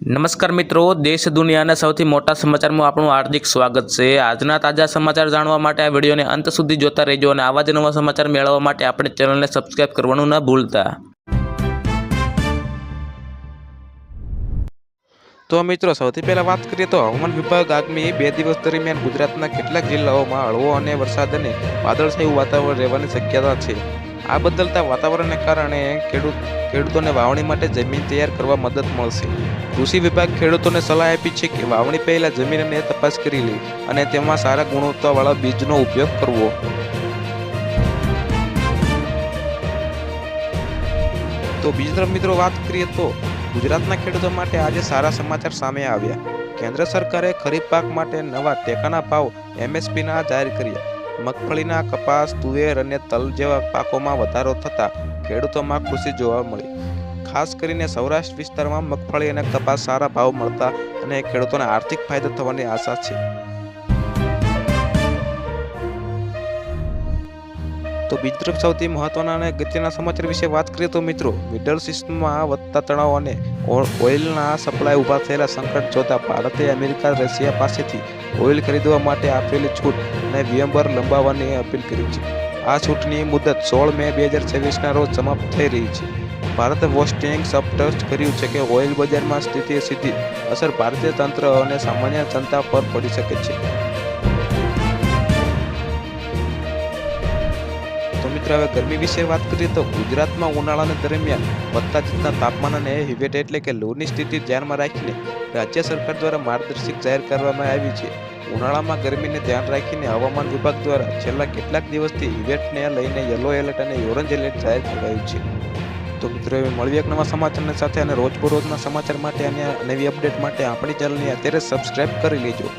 નમસ્કાર મિત્રો, દેશ દુનિયાના સૌથી મોટા સમાચારમાં આપણું હાર્દિક સ્વાગત છે। આજના તાજા સમાચાર જાણવા માટે આ વિડીયોને અંત સુધી જોતા રહેજો અને આવા જ નવા સમાચાર મેળવવા માટે આપણી ચેનલને સબસ્ક્રાઇબ કરવાનું ન ભૂલતા। તો મિત્રો સૌથી પહેલા વાત કરીએ તો હવામાન વિભાગ આગામી 2 દિવસ દરમિયાન ગુજરાતના કેટલાક જિલ્લાઓમાં હળવો અને વરસાદ અને વાદળછાયું વાતાવરણ રહેવાની શક્યતા છે। આ બદલતા વાતાવરણને કારણે ખેડૂતોને વાવણી માટે જમીન તૈયાર કરવા મદદ મળશે। કૃષિ વિભાગ ખેડૂતોને સલાહ આપી છે કે વાવણી પહેલા જમીનને તપાસ કરી લે અને તેમાં સારા ગુણવત્તાવાળા બીજનો ઉપયોગ કરવો। તો બીજી તરફ મિત્રો વાત કરીએ તો ગુજરાતના ખેડૂતો માટે આજે સારા સમાચાર સામે આવ્યા। કેન્દ્ર સરકારે ખરીફ પાક માટે નવા ટેકાના ભાવ MSPના જાહેર કર્યા। મગફળીના કપાસ, તુવેર અને તલ જેવા પાકોમાં વધારો થતાં ખેડૂતોમાં ખુશી જોવા મળી। ખાસ કરીને સૌરાષ્ટ્ર વિસ્તારમાં મગફળી અને કપાસ સારા ભાવ મળતા અને ખેડૂતોને આર્થિક ફાયદો થવાની આશા છે। તો બીજી તરફ સૌથી મહત્વના અને અગત્યના સમાચાર વિશે વાત કરીએ તો મિત્રો મિડલ ઇસ્ટમાં વધતા તણાવ અને ઓઇલના સપ્લાય ઊભા થયેલા સંકટ જોતા ભારતે અમેરિકા રશિયા પાસેથી ઓઇલ ખરીદવા માટે આપેલી છૂટ અને વિલંબ લંબાવવાની અપીલ કરી છે। આ છૂટની મુદત 16 મે 2026ના રોજ સમાપ્ત થઈ રહી છે। ભારતે વોસ્ટિંગ સ્પષ્ટ કર્યું છે કે ઓઇલ બજારમાં સ્થિતિ સીધી અસર ભારતીય તંત્ર અને સામાન્ય જનતા પર પડી શકે છે। હવે ગરમી વિશે વાત કરીએ તો ગુજરાતમાં ઉનાળાના દરમિયાન વધતા જતા તાપમાન અને હીટ એટલે કે લૂની સ્થિતિ ધ્યાનમાં રાખીને રાજ્ય સરકાર દ્વારા માર્ગદર્શિકા જાહેર કરવામાં આવી છે। ઉનાળામાં ગરમીને ધ્યાન રાખીને હવામાન વિભાગ દ્વારા છેલ્લા કેટલાક દિવસથી હીટને લઈને યલો એલર્ટ અને ઓરેન્જ એલર્ટ જાહેર કરાયું છે। તો મિત્રો હવે મળીએ એક નવા સમાચારની સાથે અને રોજબરોજના સમાચાર માટે અને નવી અપડેટ માટે આપણી ચેનલને અત્યારે સબસ્ક્રાઇબ કરી લેજો।